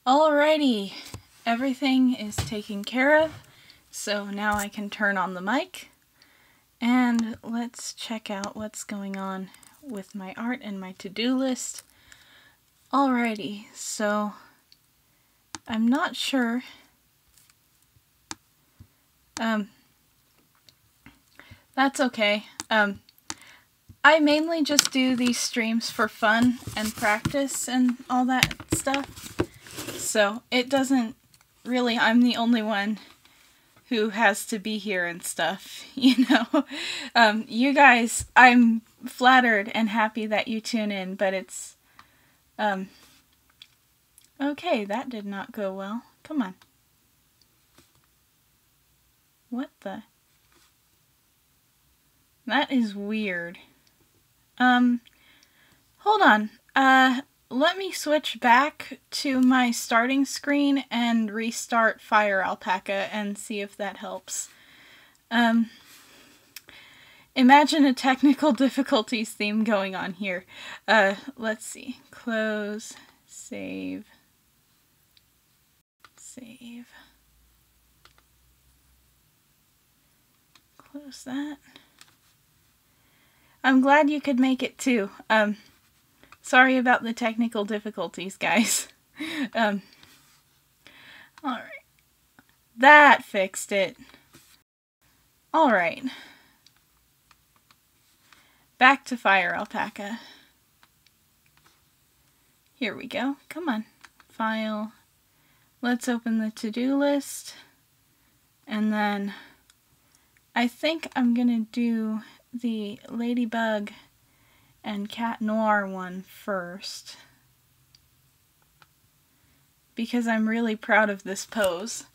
Alrighty, everything is taken care of, so now I can turn on the mic, and let's check out what's going on with my art and my to-do list. Alrighty, so I'm not sure. That's okay. I mainly just do these streams for fun and practice and all that stuff. So it doesn't really, I'm the only one who has to be here and stuff, you know. You guys, I'm flattered and happy that you tune in, but it's, okay, that did not go well. Come on. What the? That is weird. Hold on. Let me switch back to my starting screen and restart Fire Alpaca and see if that helps. Imagine a technical difficulties theme going on here. Let's see. Close, save, save. Close that. I'm glad you could make it too. Sorry about the technical difficulties, guys. Alright. That fixed it. Alright. Back to Fire Alpaca. Here we go. Come on. File. Let's open the to-do list. And then I think I'm gonna do the Ladybug and Cat Noir one first, because I'm really proud of this pose.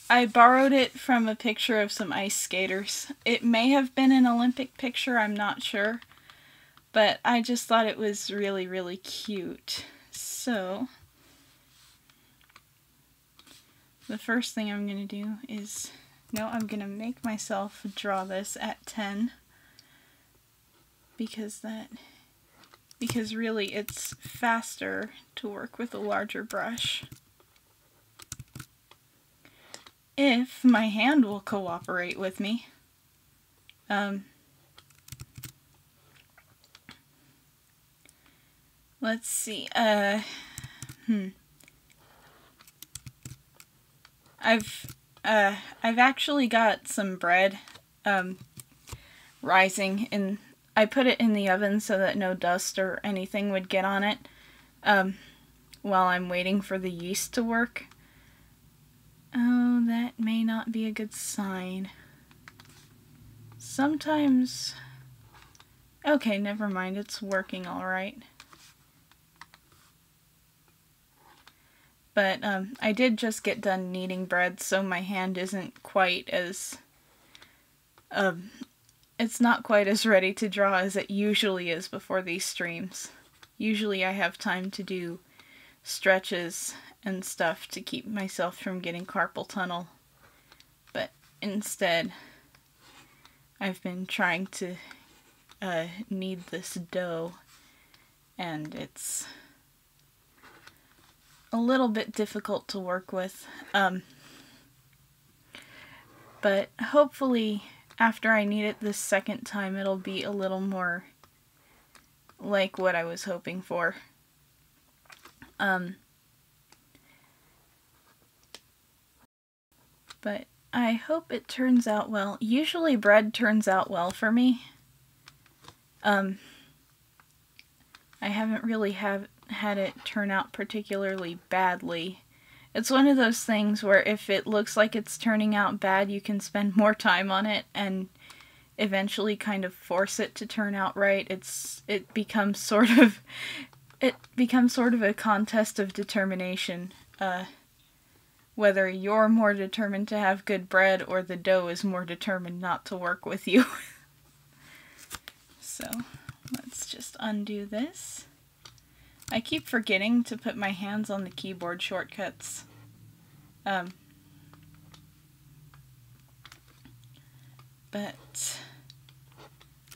I borrowed it from a picture of some ice skaters. It may have been an Olympic picture, I'm not sure, but I just thought it was really, really cute. So the first thing I'm gonna do is, no, I'm gonna make myself draw this at 10, because really it's faster to work with a larger brush. If my hand will cooperate with me. Let's see. I've actually got some bread rising in. I put it in the oven so that no dust or anything would get on it while I'm waiting for the yeast to work. Oh, that may not be a good sign. Sometimes... Okay, never mind, it's working alright. But I did just get done kneading bread, so my hand isn't quite as... it's not quite as ready to draw as it usually is before these streams. Usually I have time to do stretches and stuff to keep myself from getting carpal tunnel. But instead, I've been trying to knead this dough, and it's a little bit difficult to work with. But hopefully, after I knead it this second time, it'll be a little more like what I was hoping for. But I hope it turns out well. Usually bread turns out well for me. I haven't really had it turn out particularly badly. It's one of those things where if it looks like it's turning out bad, you can spend more time on it and eventually kind of force it to turn out right. It becomes sort of a contest of determination. Whether you're more determined to have good bread or the dough is more determined not to work with you. So, let's just undo this. I keep forgetting to put my hands on the keyboard shortcuts. But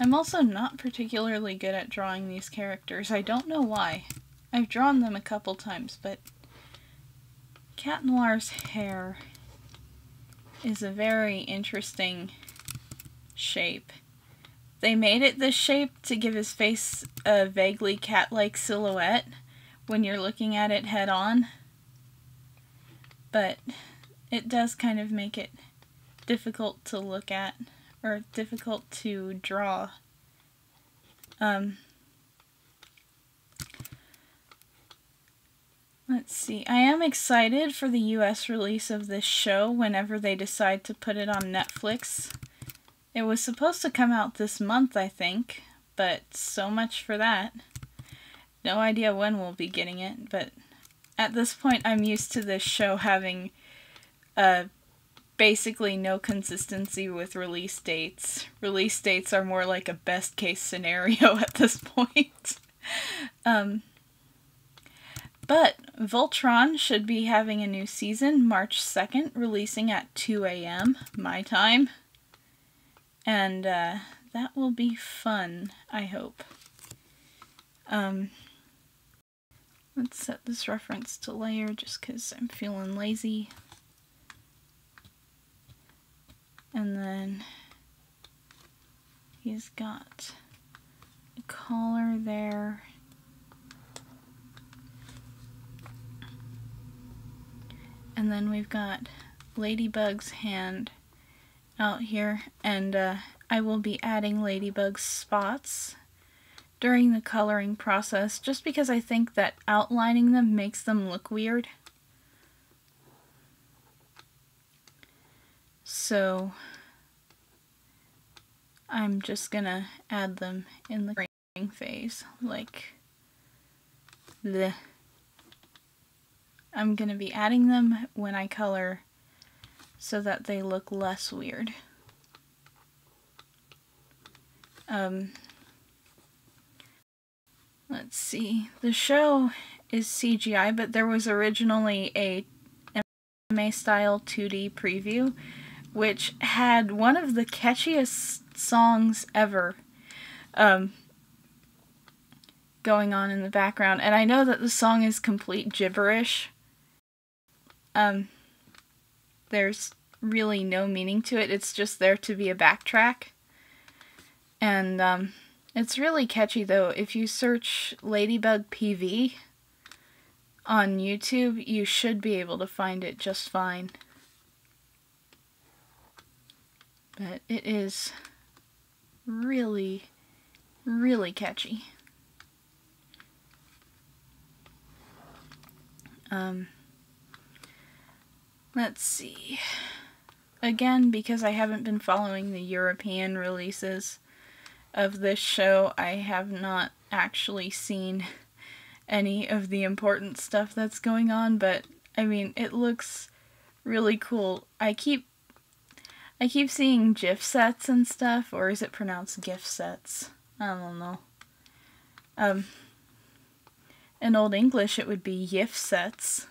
I'm also not particularly good at drawing these characters. I don't know why. I've drawn them a couple times, but Cat Noir's hair is a very interesting shape. They made it this shape to give his face a vaguely cat-like silhouette when you're looking at it head-on, but it does kind of make it difficult to look at, or difficult to draw. Let's see, I am excited for the US release of this show whenever they decide to put it on Netflix. It was supposed to come out this month, I think, but so much for that. No idea when we'll be getting it, but at this point I'm used to this show having basically no consistency with release dates. Release dates are more like a best case scenario at this point. But Voltron should be having a new season March 2nd, releasing at 2 a.m. my time. And that will be fun, I hope. Let's set this reference to layer just because I'm feeling lazy. And then he's got a collar there. And then we've got Ladybug's hand out here, and I will be adding Ladybug's spots during the coloring process just because I think that outlining them makes them look weird. So I'm just gonna add them in the coloring phase, like the. I'm gonna be adding them when I color so that they look less weird. Let's see. The show is CGI, but there was originally a anime-style 2D preview, which had one of the catchiest songs ever going on in the background. And I know that the song is complete gibberish. There's really no meaning to it. It's just there to be a backtrack. And it's really catchy though. If you search Ladybug PV on YouTube, you should be able to find it just fine. But it is really, really catchy. Let's see. Again, because I haven't been following the European releases of this show, I have not actually seen any of the important stuff that's going on, but I mean, it looks really cool. I keep seeing GIF sets and stuff, or is it pronounced GIF sets? I don't know. In Old English it would be YIF sets.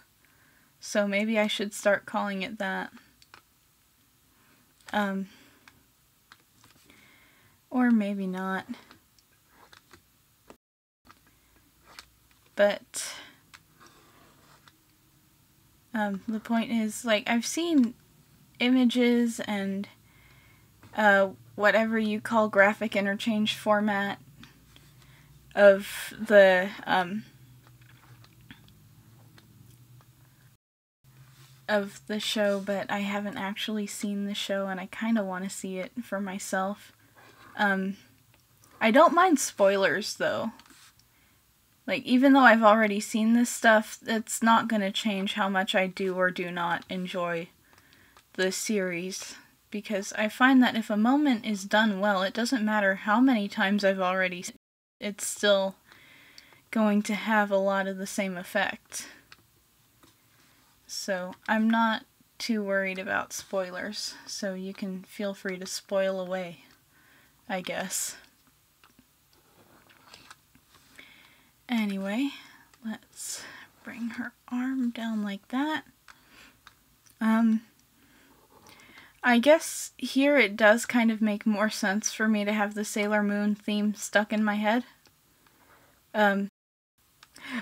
So maybe I should start calling it that. Or maybe not. But the point is, like, I've seen images and whatever you call graphic interchange format of the show, but I haven't actually seen the show, and I kind of want to see it for myself. I don't mind spoilers, though. Like, even though I've already seen this stuff, it's not going to change how much I do or do not enjoy the series, because I find that if a moment is done well, it doesn't matter how many times I've already seen it, it's still going to have a lot of the same effect. So I'm not too worried about spoilers, so you can feel free to spoil away, I guess. Anyway, let's bring her arm down like that. I guess here it does kind of make more sense for me to have the Sailor Moon theme stuck in my head.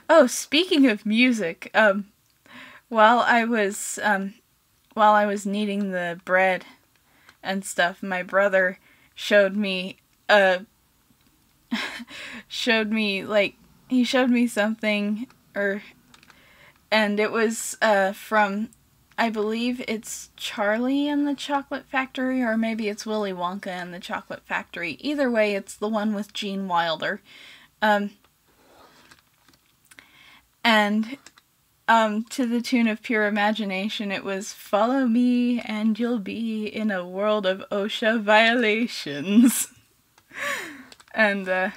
Oh, speaking of music, while I was kneading the bread and stuff, my brother showed me he showed me something, and it was from, I believe it's Charlie and the Chocolate Factory, or maybe it's Willy Wonka and the Chocolate Factory. Either way, it's the one with Gene Wilder. And to the tune of Pure Imagination, it was, "Follow me and you'll be in a world of OSHA violations." And that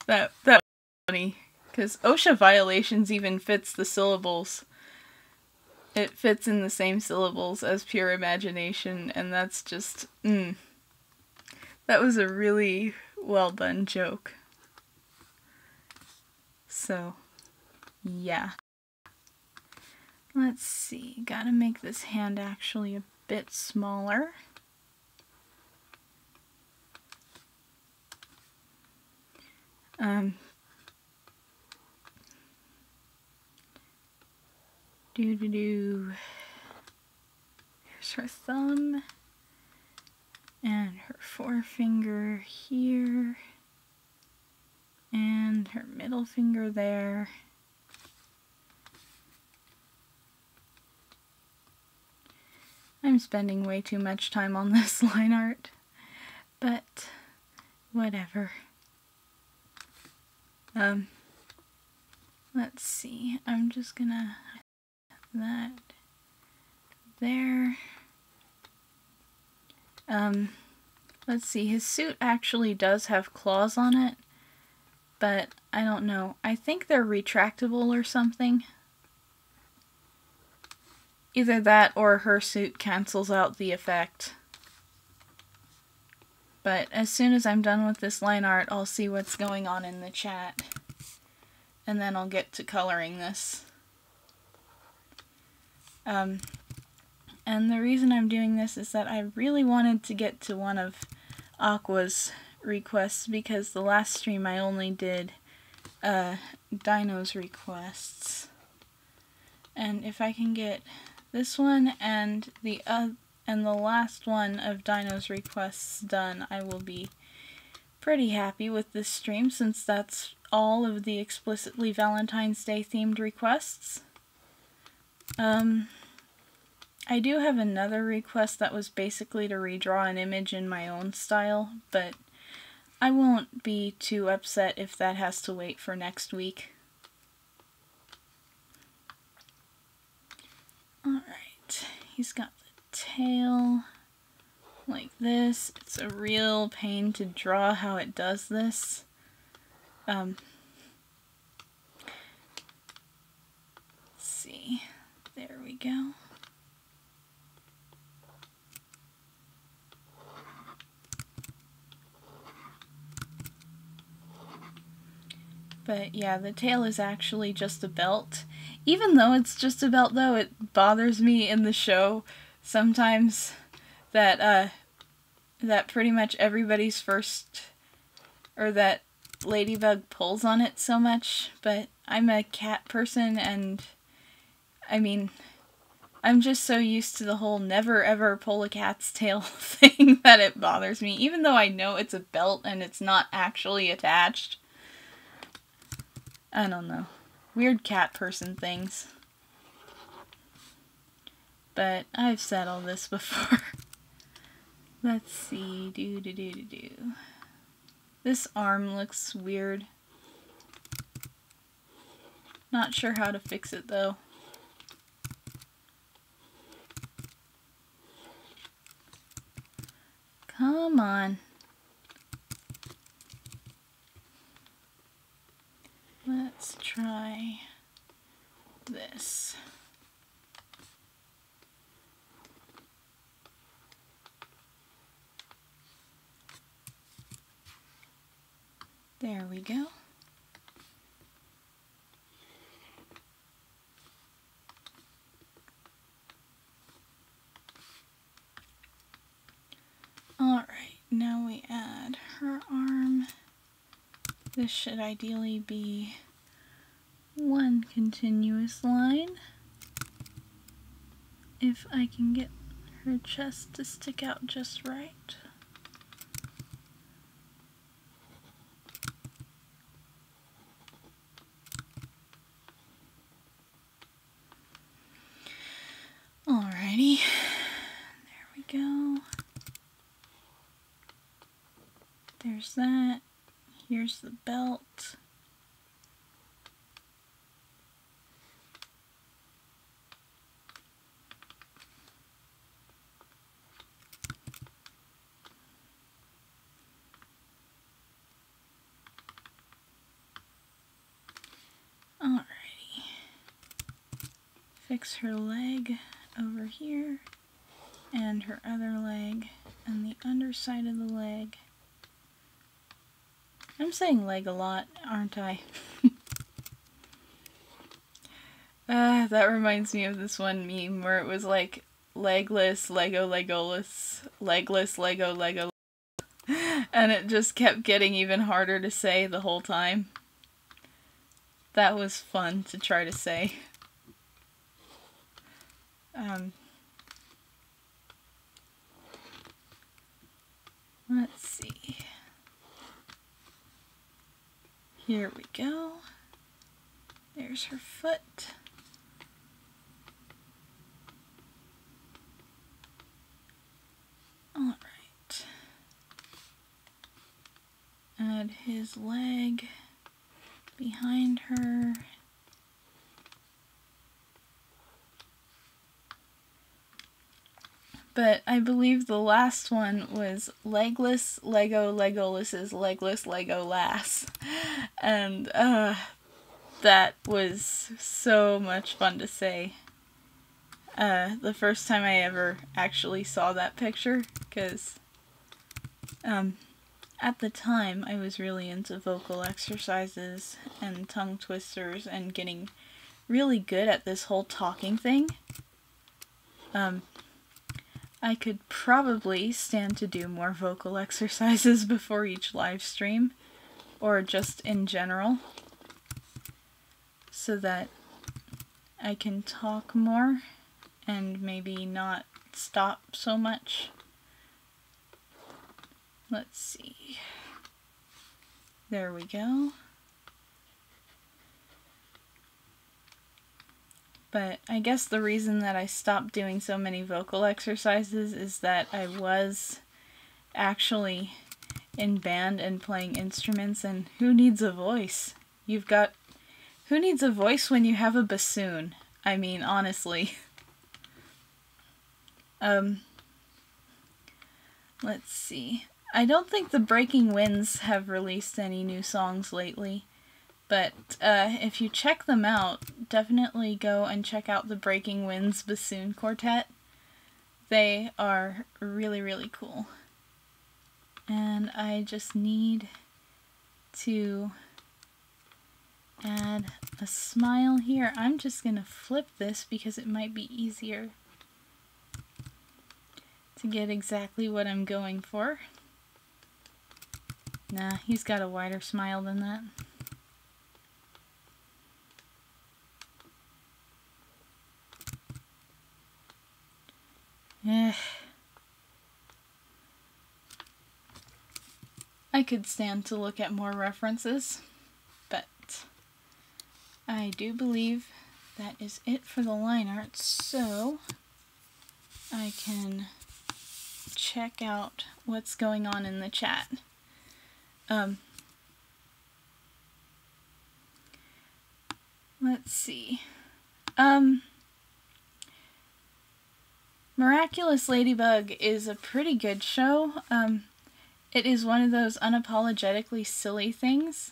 was funny, because OSHA violations even fits the syllables. It fits in the same syllables as Pure Imagination, and that's just, that was a really well done joke. So, yeah. Let's see, gotta make this hand actually a bit smaller. Here's her thumb, and her forefinger here, and her middle finger there. I'm spending way too much time on this line art, but whatever. Let's see, I'm just gonna that there. Let's see, his suit actually does have claws on it, but I don't know. I think they're retractable or something. Either that or her suit cancels out the effect. But as soon as I'm done with this line art, I'll see what's going on in the chat. And then I'll get to coloring this. And the reason I'm doing this is that I really wanted to get to one of Aqua's requests, because the last stream I only did Dino's requests. And if I can get this one and the last one of Dino's requests done, I will be pretty happy with this stream, since that's all of the explicitly Valentine's Day themed requests. I do have another request that was basically to redraw an image in my own style, but I won't be too upset if that has to wait for next week. Alright, he's got the tail like this. It's a real pain to draw how it does this. Let's see, there we go. But yeah, the tail is actually just a belt. Even though it's just a belt, though, it bothers me in the show sometimes that that pretty much everybody's first, or that Ladybug pulls on it so much. But I'm a cat person, and I mean, I'm just so used to the whole never ever pull a cat's tail thing that it bothers me, even though I know it's a belt and it's not actually attached. I don't know. Weird cat person things. But I've said all this before. Let's see. This arm looks weird. Not sure how to fix it though. Come on. Let's try this. There we go. Alright, now we add her arm. This should ideally be one continuous line. if I can get her chest to stick out just right. Alrighty, there we go. There's that. Here's the belt. Alrighty. Fix her leg over here, and her other leg, and the underside of the leg. I'm saying leg a lot, aren't I? That reminds me of this one meme where it was like, legless, Lego, Legoless, legless, Lego, Lego. And it just kept getting even harder to say the whole time. That was fun to try to say. Let's see. Here we go. There's her foot. Alright. Add his leg behind her. But I believe the last one was legless, Lego, Legoless's legless, Lego lass. And that was so much fun to say. The first time I ever actually saw that picture, because at the time I was really into vocal exercises and tongue twisters and getting really good at this whole talking thing. I could probably stand to do more vocal exercises before each live stream, or just in general, so that I can talk more and maybe not stop so much. Let's see. There we go. But I guess the reason that I stopped doing so many vocal exercises is that I was actually in band and playing instruments, and who needs a voice? Who needs a voice when you have a bassoon? I mean, honestly. Let's see. I don't think the Breaking Winds have released any new songs lately. But if you check them out, definitely go and check out the Breaking Winds Bassoon Quartet. They are really, really cool. And I just need to add a smile here. I'm just going to flip this because it might be easier to get exactly what I'm going for. Nah, he's got a wider smile than that. I could stand to look at more references, but I do believe that is it for the line art, so I can check out what's going on in the chat. Let's see. Miraculous Ladybug is a pretty good show. It is one of those unapologetically silly things.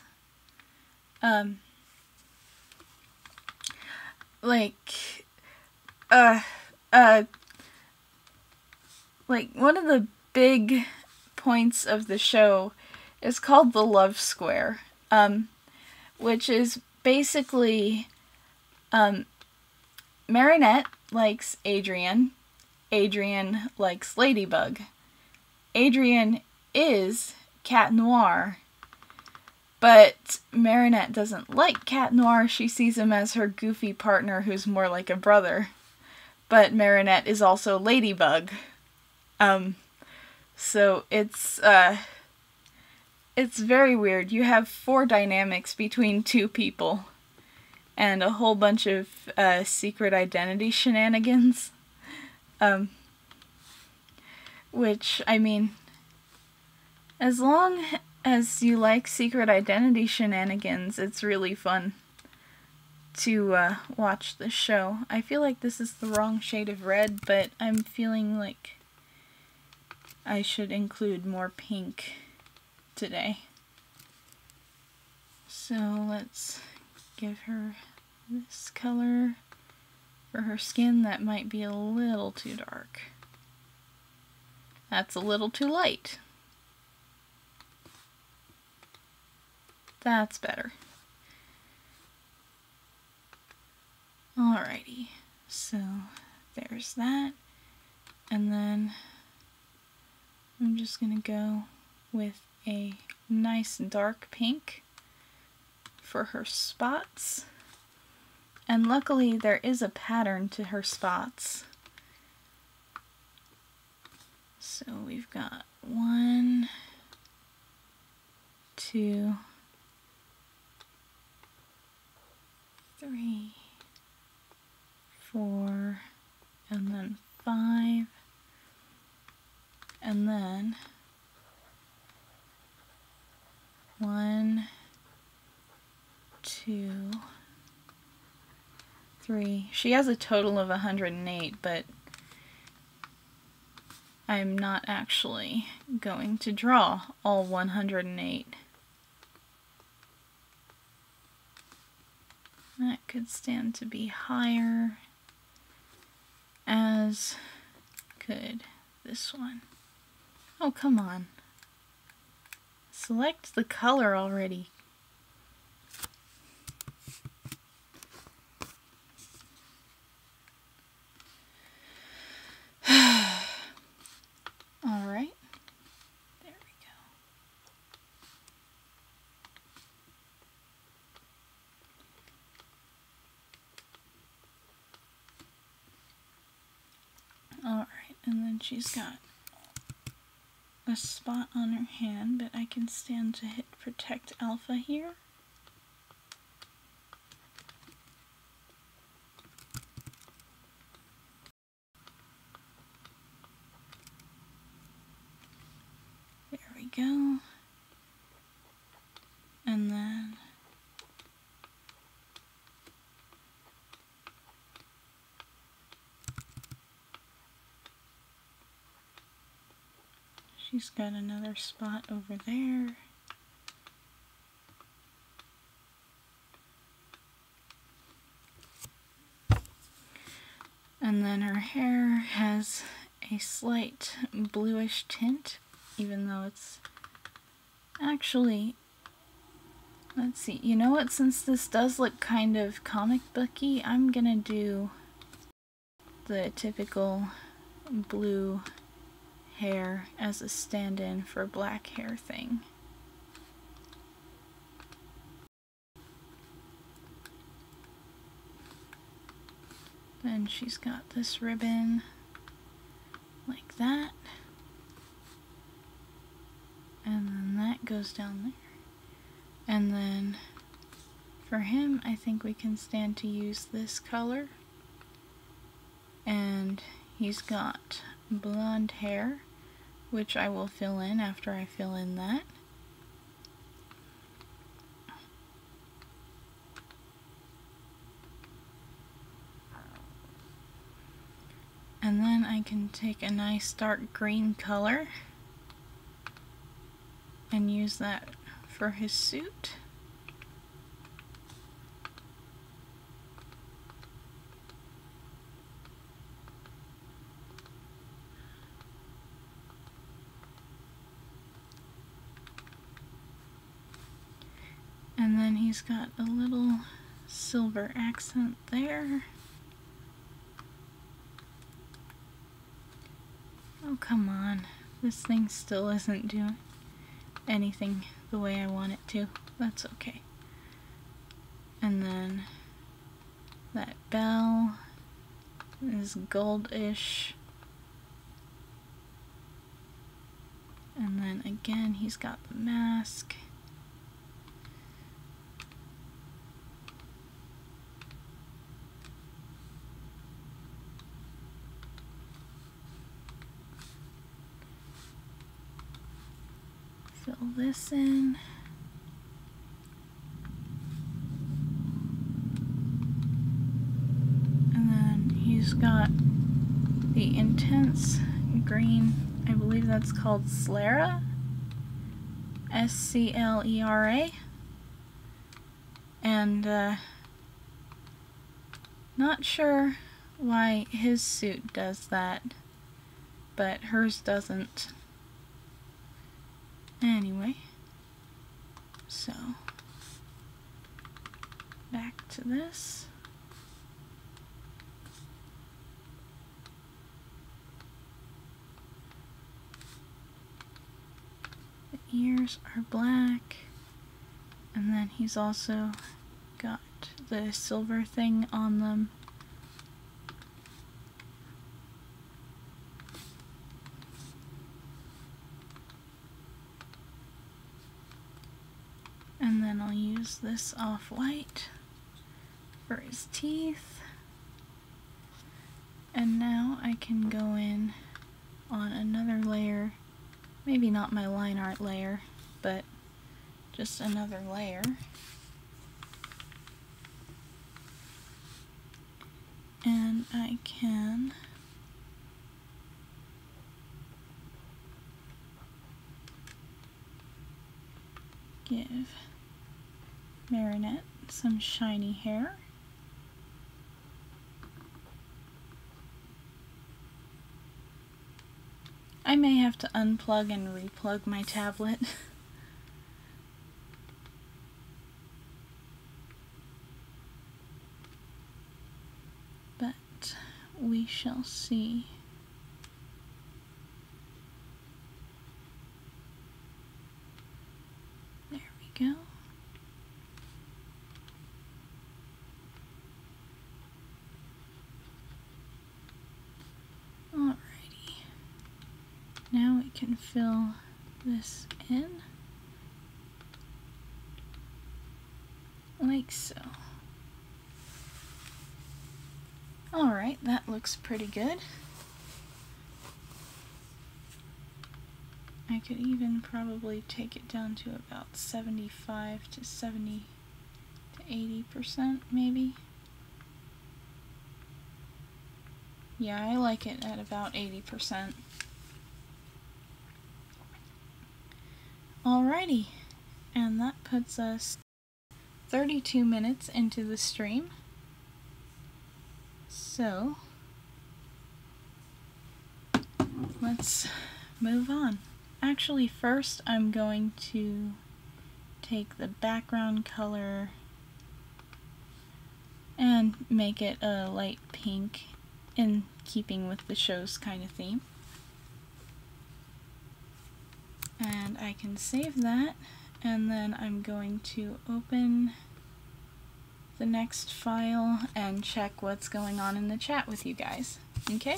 Like one of the big points of the show is called the Love Square, which is basically Marinette likes Adrian, Adrian likes Ladybug. Adrian is Cat Noir, but Marinette doesn't like Cat Noir. She sees him as her goofy partner who's more like a brother. but Marinette is also Ladybug. So it's very weird. You have 4 dynamics between 2 people, and a whole bunch of secret identity shenanigans. Which, I mean, as long as you like secret identity shenanigans, it's really fun to watch this show. I feel like this is the wrong shade of red, but I'm feeling like I should include more pink today. So let's give her this color for her skin. That might be a little too dark. That's a little too light. That's better. Alrighty, so there's that. And then I'm just gonna go with a nice dark pink for her spots. And luckily there is a pattern to her spots. So we've got 1, 2, 3, 4, and then 5, and then 1, 2, 3. She has a total of 108, but I'm not actually going to draw all 108. That could stand to be higher, as could this one. Oh, come on. Select the color already. Alright, there we go. Alright, and then she's got a spot on her hand, but I can stand to hit Protect Alpha here. There we go. And then she's got another spot over there. And then her hair has a slight bluish tint, even though it's actually, let's see, you know what, since this does look kind of comic booky, I'm gonna do the typical blue hair as a stand-in for black hair thing. Then she's got this ribbon like that, and then that goes down there. And then for him, I think we can stand to use this color, and he's got blonde hair, which I will fill in after I fill in that. And then I can take a nice dark green color and use that for his suit. And then he's got a little silver accent there. Oh, come on. This thing still isn't doing anything the way I want it to. That's okay. And then that bell. is goldish. And then again, he's got the mask. Fill this in. And then he's got the intense green, I believe that's called Sclera. S-C-L-E-R-A. And not sure why his suit does that, but hers doesn't. Anyway, so back to this. The ears are black, and then he's also got the silver thing on them. And then I'll use this off-white for his teeth. And now I can go in on another layer, maybe not my line art layer, but just another layer. And I can give Marinette some shiny hair. I may have to unplug and replug my tablet. But we shall see. There we go. Alrighty. Now we can fill this in. Like so. Alright, that looks pretty good. I could even probably take it down to about 75 to 70 to 80% maybe. Yeah, I like it at about 80%. Alrighty, and that puts us 32 minutes into the stream. So, let's move on. Actually, first I'm going to take the background color and make it a light pink in keeping with the show's kind of theme. And I can save that, and then I'm going to open the next file and check what's going on in the chat with you guys. Okay?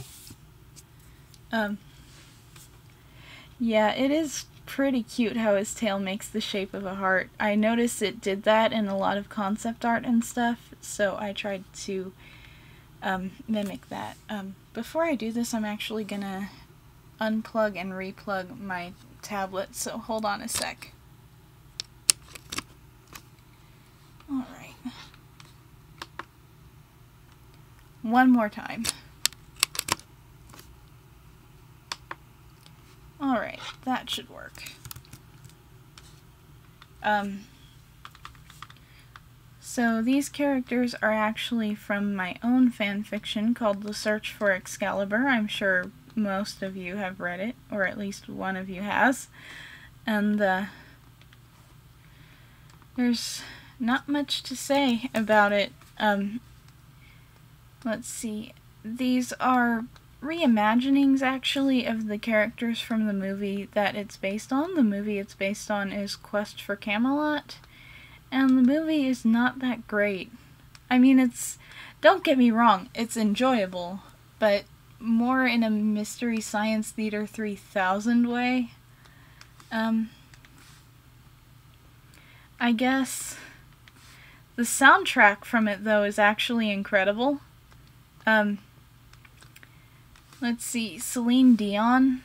Yeah, it is pretty cute how his tail makes the shape of a heart. I noticed it did that in a lot of concept art and stuff, so I tried to mimic that. Before I do this, I'm actually gonna unplug and replug my tablet, so hold on a sec. Alright. One more time. Alright, that should work. So these characters are actually from my own fanfiction called The Search for Excalibur. I'm sure most of you have read it, or at least one of you has. And there's not much to say about it. Let's see. These are reimaginings, actually, of the characters from the movie that it's based on. The movie it's based on is Quest for Camelot, and the movie is not that great. I mean, don't get me wrong, it's enjoyable, but more in a Mystery Science Theater 3000 way. I guess the soundtrack from it, though, is actually incredible. Let's see, Celine Dion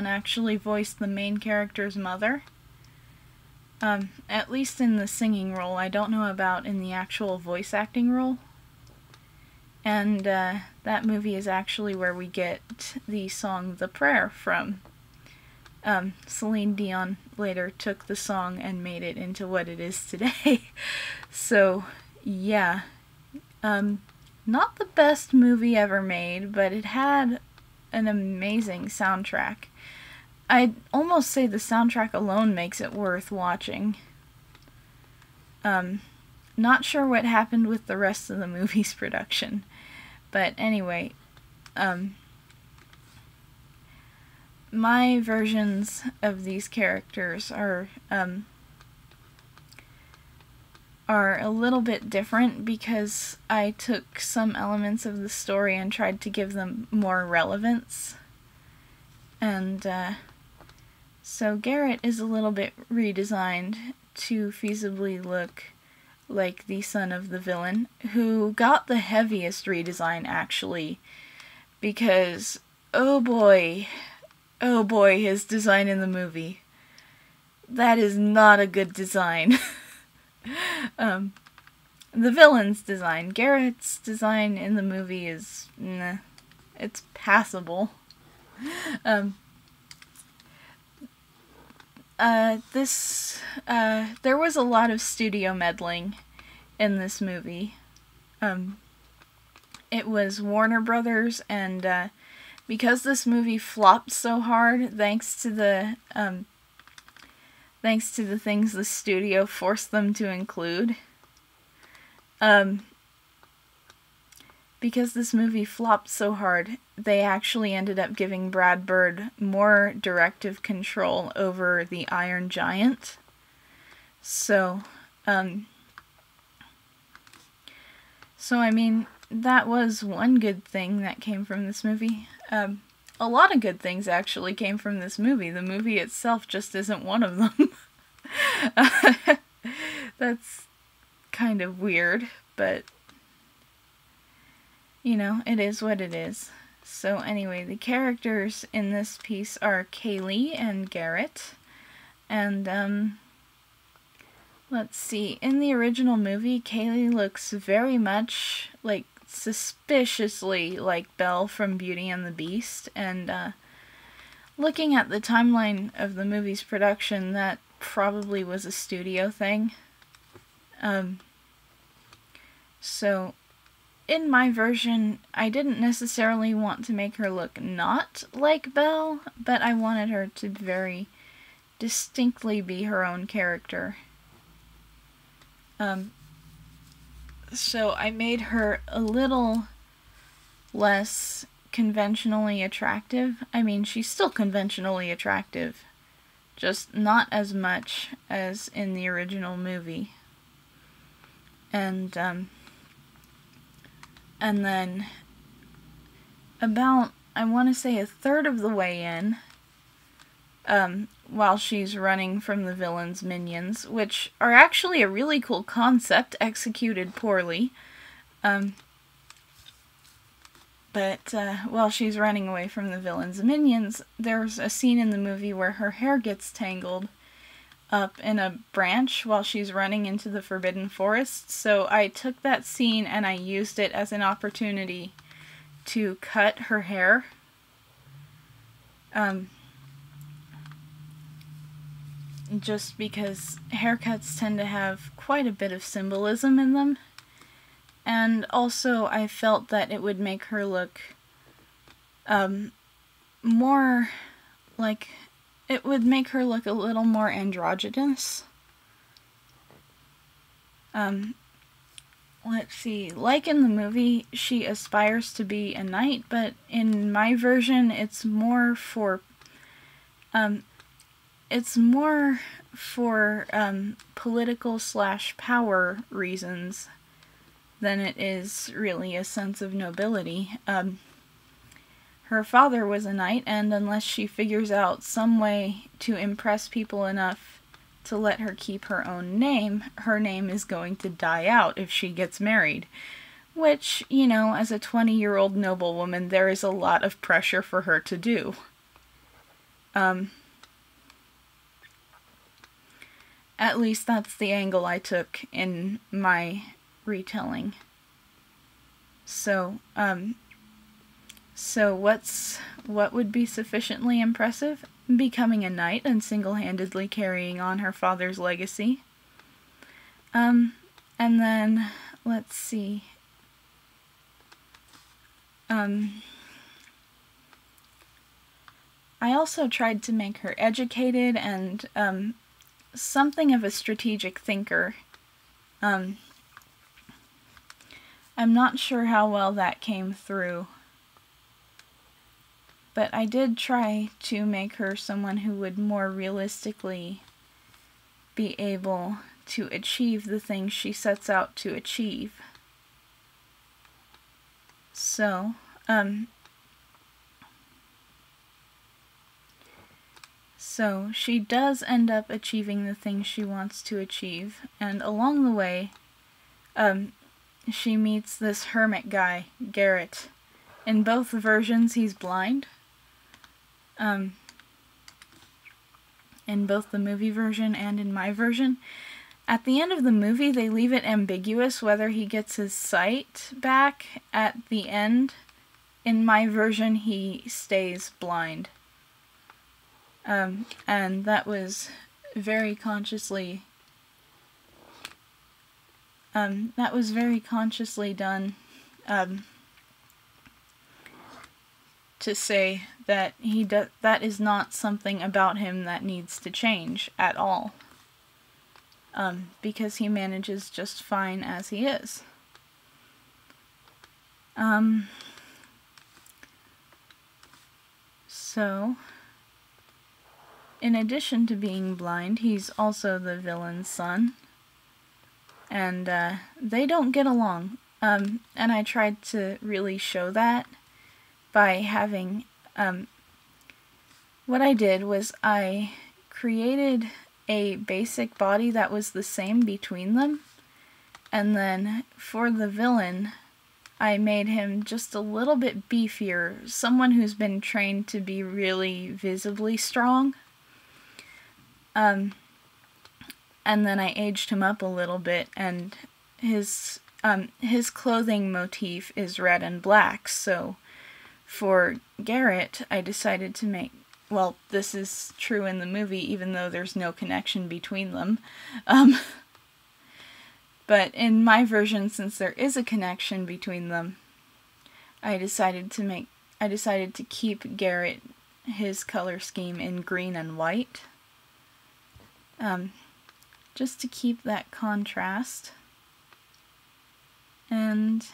actually voiced the main character's mother. At least in the singing role. I don't know about in the actual voice acting role. And that movie is actually where we get the song The Prayer from. Celine Dion later took the song and made it into what it is today. So, yeah. Not the best movie ever made, but it had an amazing soundtrack. I'd almost say the soundtrack alone makes it worth watching. Not sure what happened with the rest of the movie's production. But anyway, my versions of these characters are a little bit different because I took some elements of the story and tried to give them more relevance. And so Garrett is a little bit redesigned to feasibly look like the son of the villain, who got the heaviest redesign, actually, because, oh boy, his design in the movie. That is not a good design. The villain's design. Garrett's design in the movie is, nah, it's passable. There was a lot of studio meddling in this movie. It was Warner Brothers, and because this movie flopped so hard, thanks to the things the studio forced them to include, because this movie flopped so hard, they actually ended up giving Brad Bird more directive control over the Iron Giant. So, I mean, that was one good thing that came from this movie. A lot of good things actually came from this movie. The movie itself just isn't one of them. That's kind of weird, but you know, it is what it is. So anyway, the characters in this piece are Kaylee and Garrett. And, let's see. In the original movie, Kaylee looks very much, like, suspiciously like Belle from Beauty and the Beast. And, looking at the timeline of the movie's production, that probably was a studio thing. So, in my version, I didn't necessarily want to make her look not like Belle, but I wanted her to very distinctly be her own character. So I made her a little less conventionally attractive. I mean, she's still conventionally attractive, just not as much as in the original movie. And then about, I want to say, a third of the way in, while she's running from the villain's minions, which are actually a really cool concept, executed poorly. But while she's running away from the villain's minions, there's a scene in the movie where her hair gets tangled up in a branch while she's running into the Forbidden Forest. So I took that scene and I used it as an opportunity to cut her hair. Just because haircuts tend to have quite a bit of symbolism in them. And also I felt that it would make her look more like, it would make her look a little more androgynous. Let's see, like in the movie, she aspires to be a knight, but in my version, it's more for political / power reasons than it is really a sense of nobility. Her father was a knight, and unless she figures out some way to impress people enough to let her keep her own name, her name is going to die out if she gets married. Which, you know, as a 20-year-old noblewoman, there is a lot of pressure for her to do. At least that's the angle I took in my retelling. So what would be sufficiently impressive? Becoming a knight and single-handedly carrying on her father's legacy. And then, let's see. I also tried to make her educated and something of a strategic thinker. I'm not sure how well that came through, but I did try to make her someone who would more realistically be able to achieve the things she sets out to achieve. So, so she does end up achieving the things she wants to achieve, and along the way, she meets this hermit guy, Garrett. In both versions, he's blind. In both the movie version and in my version. At the end of the movie, they leave it ambiguous whether he gets his sight back at the end. In my version, he stays blind. And that was very consciously done, to say that that is not something about him that needs to change at all. Because he manages just fine as he is. So, in addition to being blind, he's also the villain's son. And they don't get along. And I tried to really show that by having... what I did was I created a basic body that was the same between them. And then for the villain, I made him just a little bit beefier. Someone who's been trained to be really visibly strong. And then I aged him up a little bit, and his clothing motif is red and black, so for Garrett, I decided to make, well, this is true in the movie, even though there's no connection between them, but in my version, since there is a connection between them, I decided to keep Garrett, his color scheme, in green and white. Just to keep that contrast. And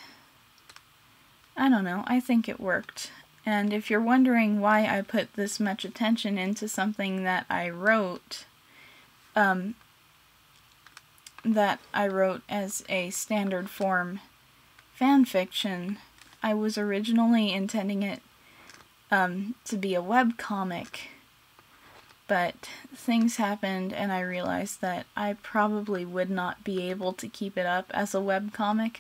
I don't know, I think it worked. And if you're wondering why I put this much attention into something that I wrote as a standard form fanfiction, I was originally intending it to be a webcomic. But things happened and I realized that I probably would not be able to keep it up as a webcomic.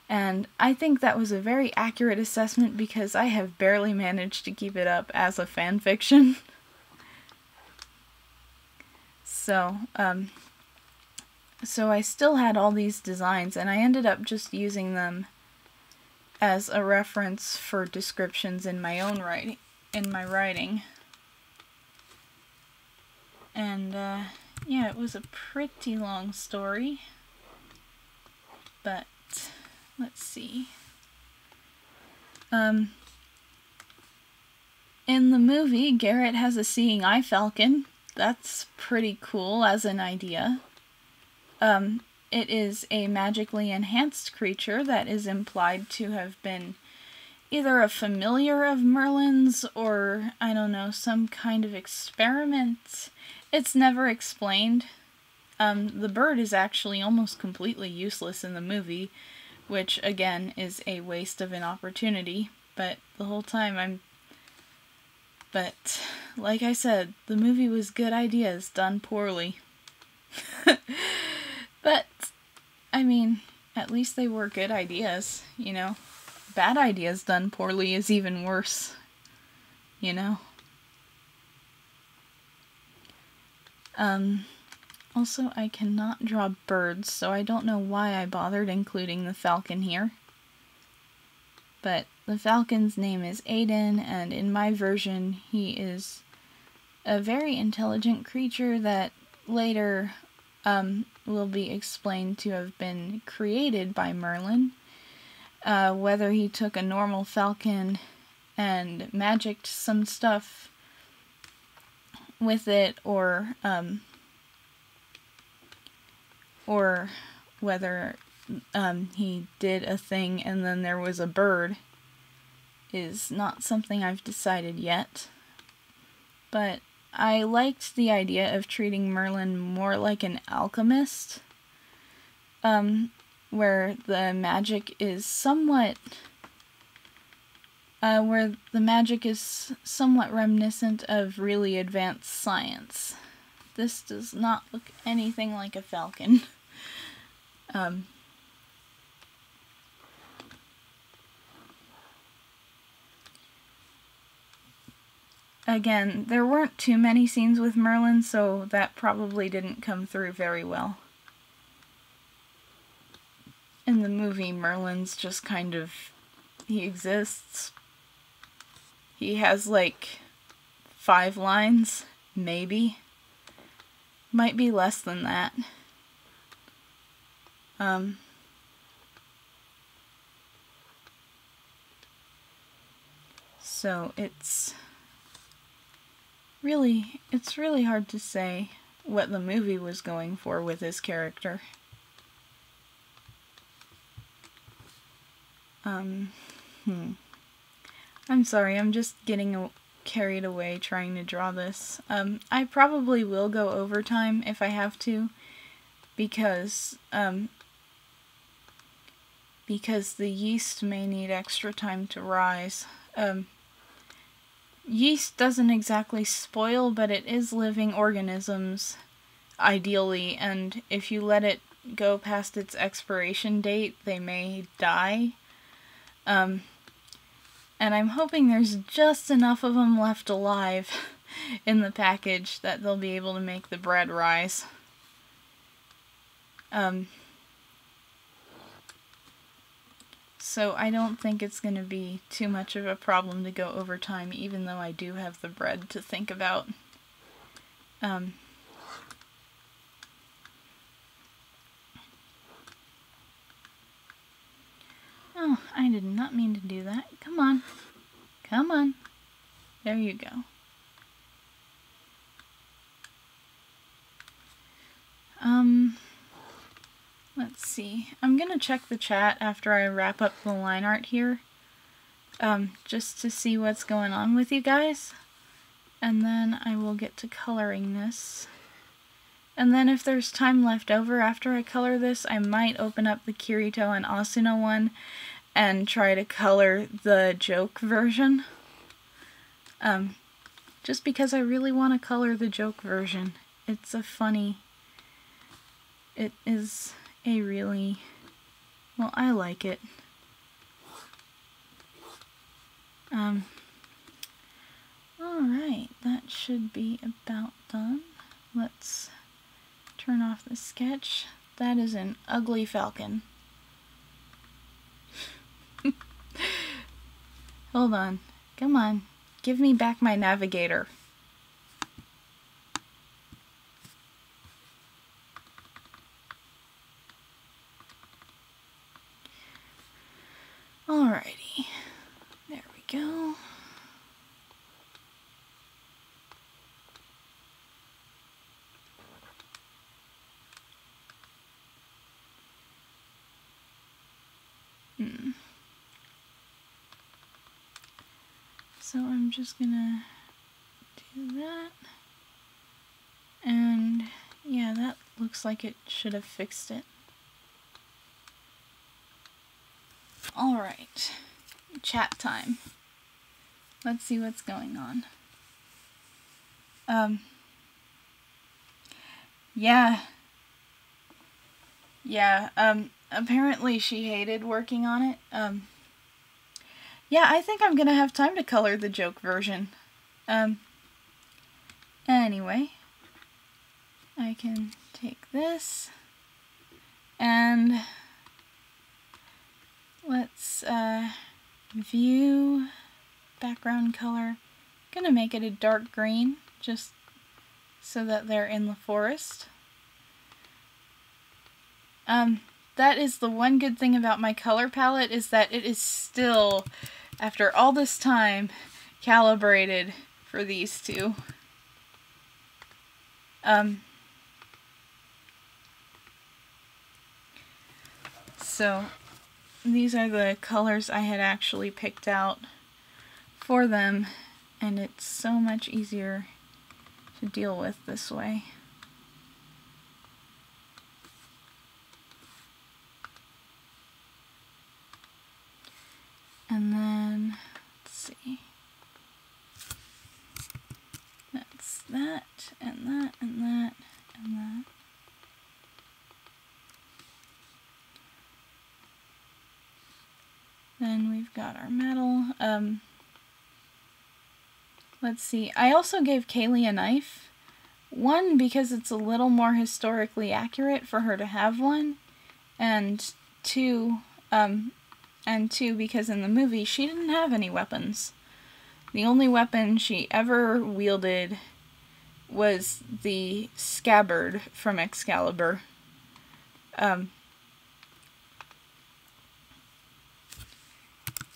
And I think that was a very accurate assessment because I have barely managed to keep it up as a fanfiction. So I still had all these designs and I ended up just using them as a reference for descriptions in my own writing, And, yeah, it was a pretty long story, but, let's see. In the movie, Garrett has a seeing eye falcon. That's pretty cool as an idea. It is a magically enhanced creature that is implied to have been either a familiar of Merlin's or, I don't know, some kind of experiment. It's never explained. The bird is actually almost completely useless in the movie, which again is a waste of an opportunity, but the whole time but like I said, the movie was good ideas done poorly. But, I mean, at least they were good ideas, you know? Bad ideas done poorly is even worse, you know? Also, I cannot draw birds, so I don't know why I bothered including the falcon here. But the falcon's name is Aiden, and in my version, he is a very intelligent creature that later will be explained to have been created by Merlin. Whether he took a normal falcon and magicked some stuff with it, or whether he did a thing and then there was a bird, is not something I've decided yet. But I liked the idea of treating Merlin more like an alchemist, where the magic is somewhat reminiscent of really advanced science. This does not look anything like a falcon. Again, there weren't too many scenes with Merlin, so that probably didn't come through very well. In the movie, Merlin's just kind of... he exists. He has like 5 lines, maybe. Might be less than that. So it's really hard to say what the movie was going for with his character. I'm sorry, I'm just getting carried away trying to draw this. I probably will go overtime if I have to, because the yeast may need extra time to rise. Yeast doesn't exactly spoil, but it is living organisms, ideally, and if you let it go past its expiration date, they may die. And I'm hoping there's just enough of them left alive in the package that they'll be able to make the bread rise. So I don't think it's going to be too much of a problem to go over time, even though I do have the bread to think about. Oh, I did not mean to do that. Come on. Come on. There you go. Let's see. I'm gonna check the chat after I wrap up the line art here, just to see what's going on with you guys, and then I will get to coloring this. And then if there's time left over after I color this, I might open up the Kirito and Asuna one and try to color the joke version. Just because I really want to color the joke version. It's a funny... it is a really... well, I like it. Alright, that should be about done. Let's turn off the sketch. That is an ugly falcon. Hold on. Come on. Give me back my navigator. Alrighty. There we go. So I'm just gonna do that. And yeah, that looks like it should have fixed it. Alright, chat time. Let's see what's going on. Yeah, apparently she hated working on it. Yeah, I think I'm gonna have time to color the joke version. Anyway, I can take this and let's, view background color. Gonna make it a dark green, just so that they're in the forest. That is the one good thing about my color palette, is that it is still, after all this time, calibrated for these two. So, these are the colors I had actually picked out for them, and it's so much easier to deal with this way. And then, let's see, that's that, and that, and that, and that. Then we've got our metal. Let's see, I also gave Kaylee a knife. One, because it's a little more historically accurate for her to have one, and two, because in the movie she didn't have any weapons. The only weapon she ever wielded was the scabbard from Excalibur. You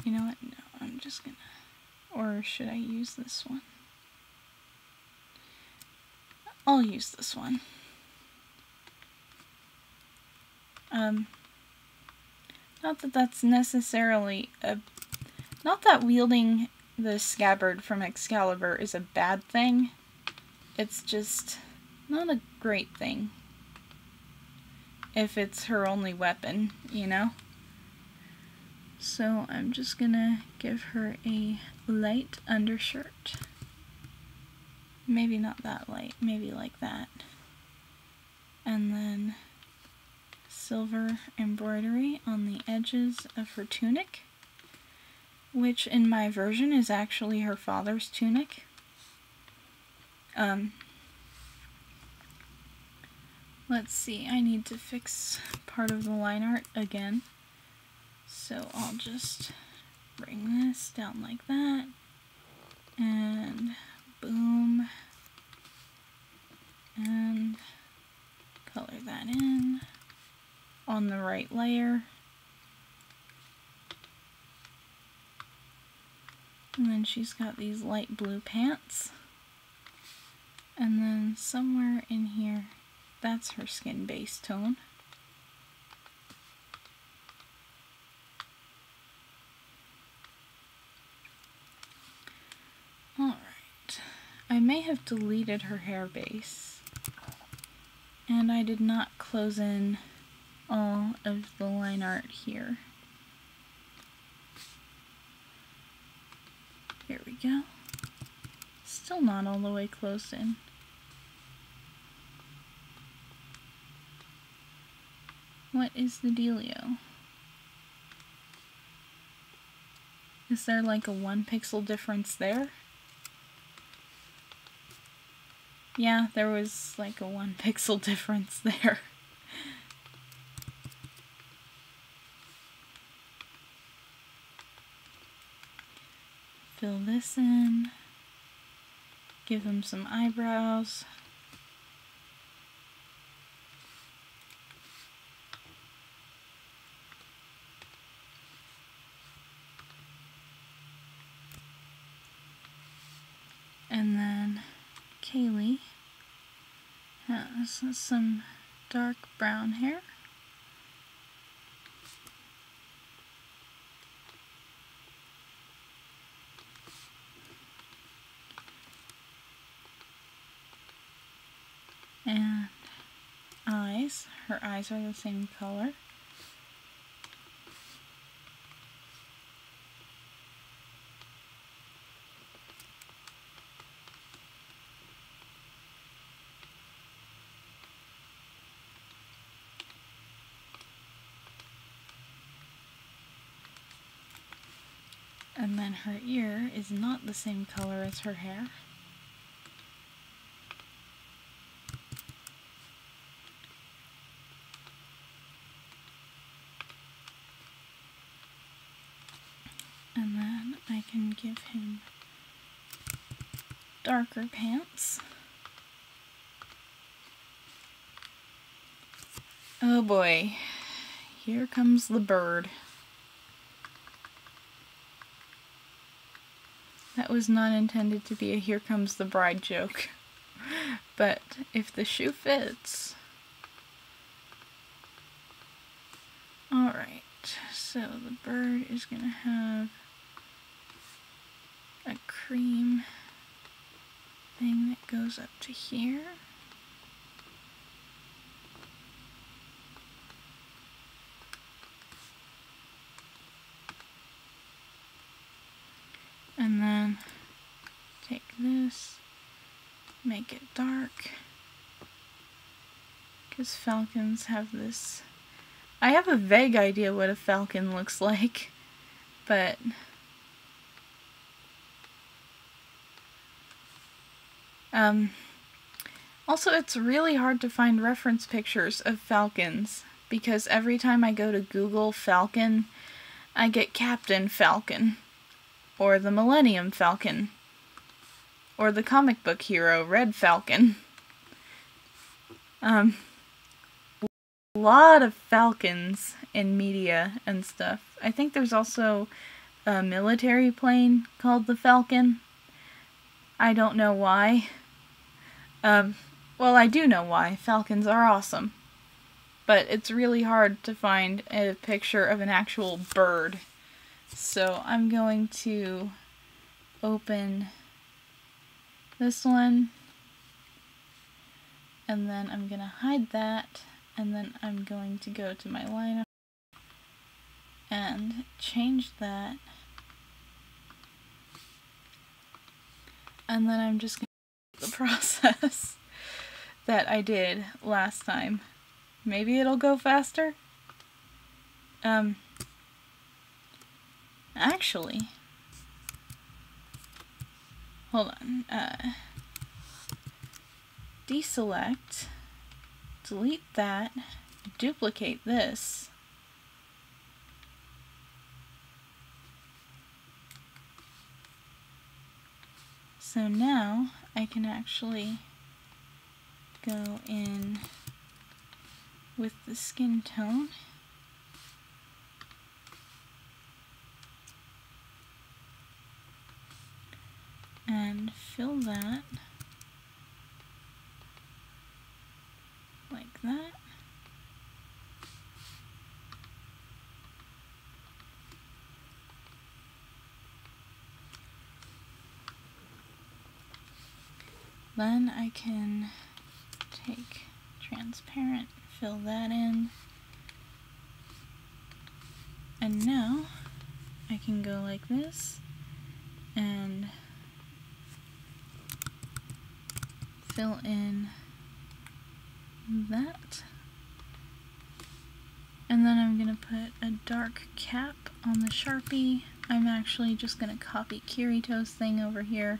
know what? No, I'm just gonna... Or should I use this one? I'll use this one. Not that that's necessarily a... Not that wielding the scabbard from Excalibur is a bad thing. It's just not a great thing. If it's her only weapon, you know? So I'm just gonna give her a light undershirt. Maybe not that light, maybe like that. And then silver embroidery on the edges of her tunic, which in my version is actually her father's tunic. Let's see, I need to fix part of the line art again. So I'll just bring this down like that, and boom, and color that in on the right layer. And then she's got these light blue pants. And then somewhere in here, that's her skin base tone. Alright, I may have deleted her hair base, and I did not close in all of the line art here. Here we go. Still not all the way closed in. What is the dealio? Is there like a 1 pixel difference there? Yeah, there was like a 1 pixel difference there. Fill this in. Give him some eyebrows. And then Kaylee has some dark brown hair. And eyes. Her eyes are the same color. And then her ear is not the same color as her hair. And then I can give him darker pants. Oh boy, here comes the bird. That was not intended to be a "here comes the bride" joke. But if the shoe fits. Alright, so the bird is gonna have a cream thing that goes up to here. And then take this, make it dark, because falcons have this. I have a vague idea what a falcon looks like, but also it's really hard to find reference pictures of falcons, because every time I go to Google falcon, I get Captain Falcon, or the Millennium Falcon, or the comic book hero Red Falcon. A lot of falcons in media and stuff. I think there's also a military plane called the Falcon. I don't know why. Well, I do know why. Falcons are awesome. But it's really hard to find a picture of an actual bird. So I'm going to open this one, and then I'm going to hide that, and then I'm going to go to my lineup and change that, and then I'm just going to do the process that I did last time. Maybe it'll go faster? Actually, hold on, deselect, delete that, duplicate this, so now I can actually go in with the skin tone and fill that like that. Then I can take transparent, fill that in, and now I can go like this and fill in that, and then I'm going to put a dark cap on the Sharpie. I'm actually just going to copy Kirito's thing over here.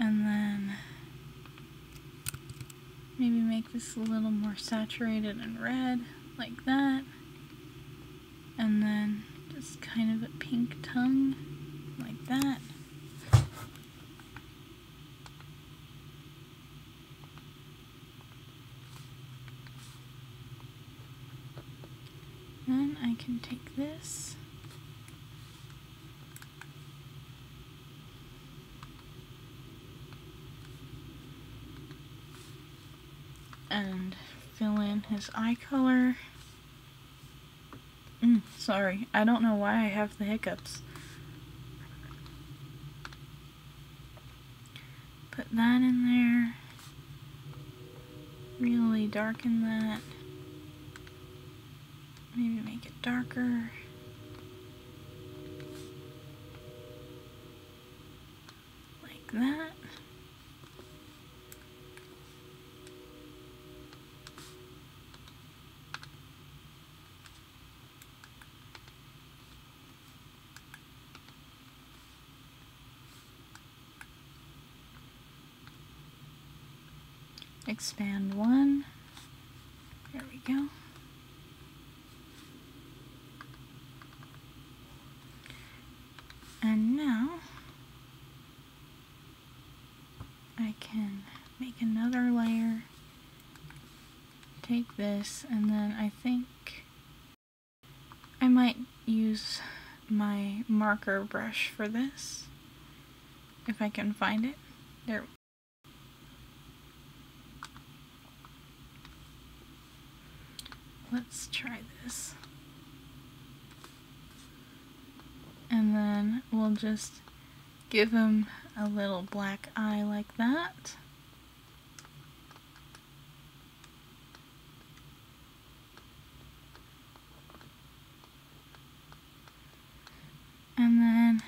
And then maybe make this a little more saturated and red, like that. And then just kind of a pink tongue, like that. Then I can take this and fill in his eye color. Sorry, I don't know why I have the hiccups. Put that in there. Really darken that. Maybe make it darker. like that. Expand one. There we go. And now I can make another layer, take this, and then I think I might use my marker brush for this, if I can find it. There. Let's try this. And then we'll just give him a little black eye like that. And then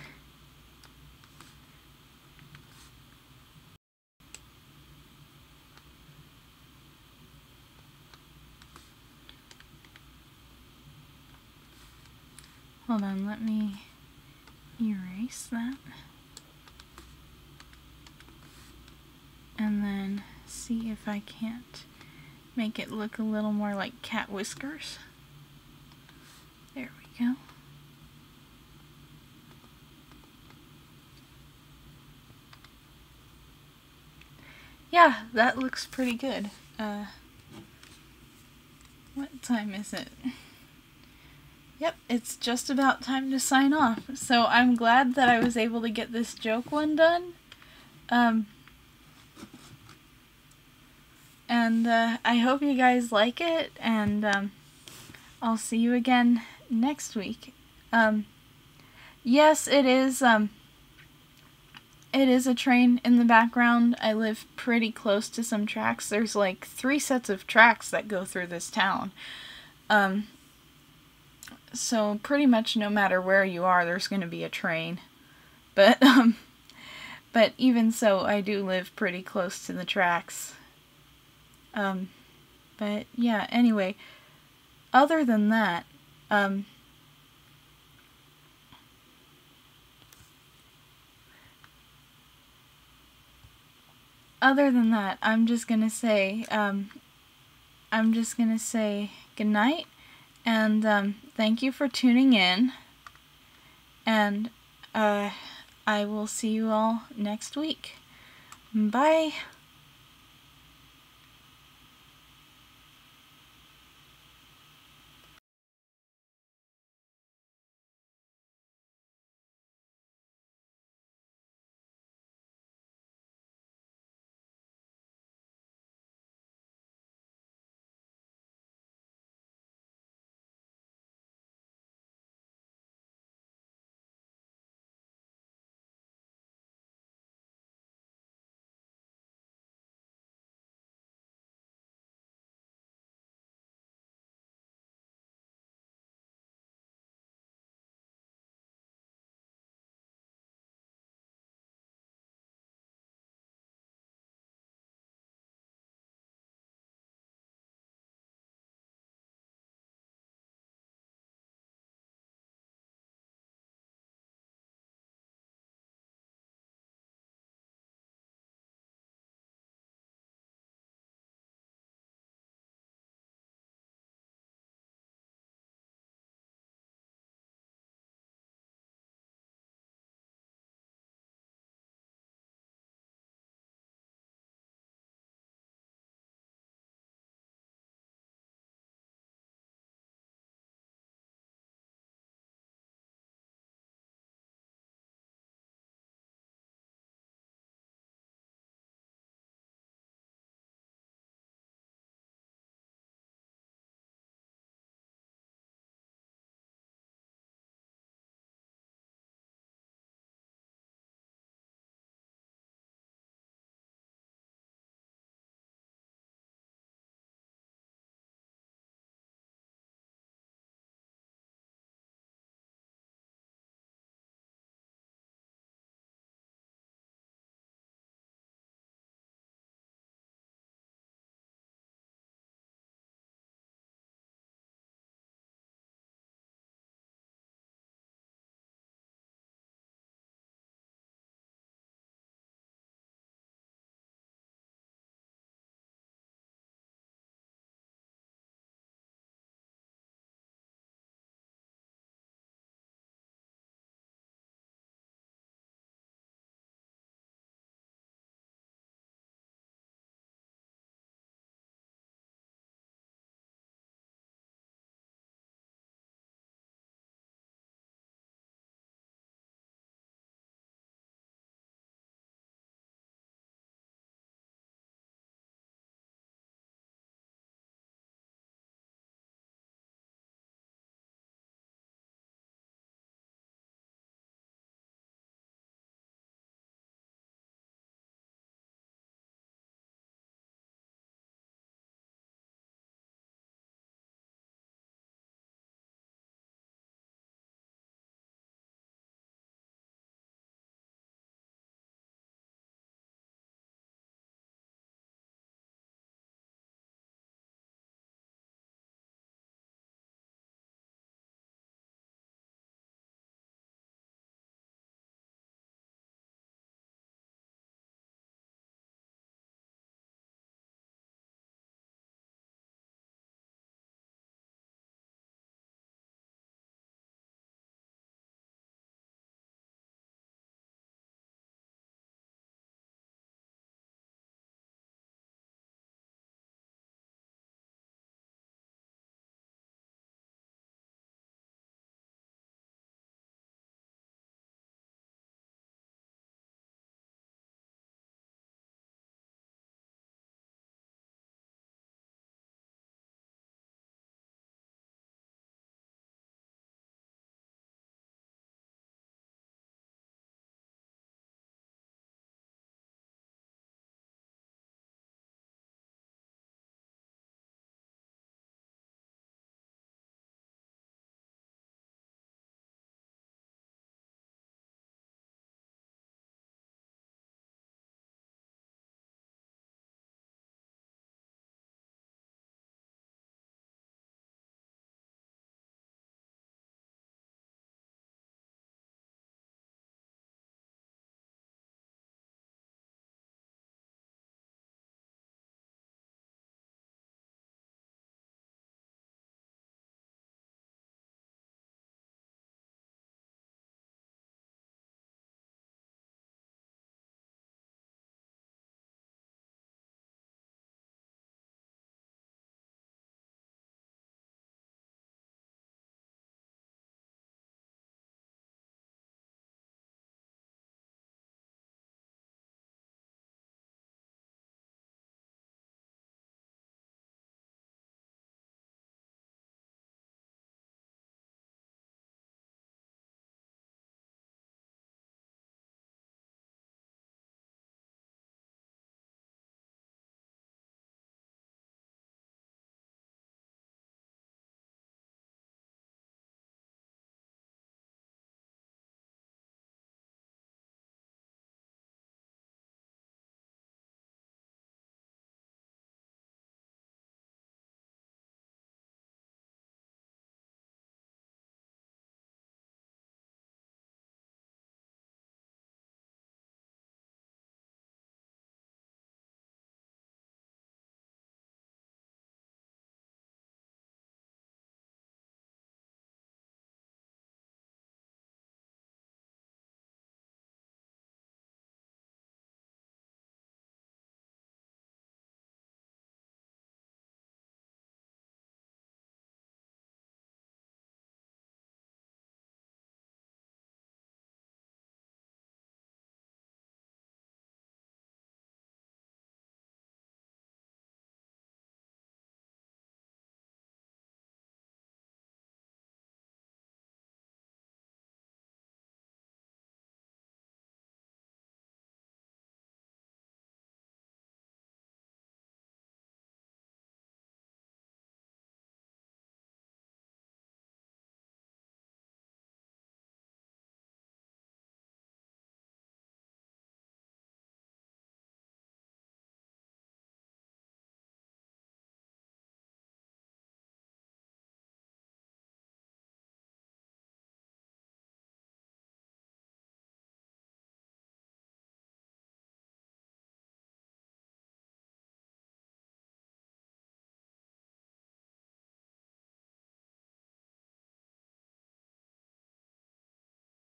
hold on, let me erase that. And then see if I can't make it look a little more like cat whiskers. There we go. Yeah, that looks pretty good. What time is it? Yep, it's just about time to sign off. So I'm glad that I was able to get this joke one done. And I hope you guys like it, and I'll see you again next week. Yes, it is a train in the background. I live pretty close to some tracks. There's like 3 sets of tracks that go through this town. So pretty much no matter where you are, there's going to be a train. But even so, I do live pretty close to the tracks. But yeah, anyway, other than that, I'm just gonna say, good night, and thank you for tuning in, and I will see you all next week. Bye!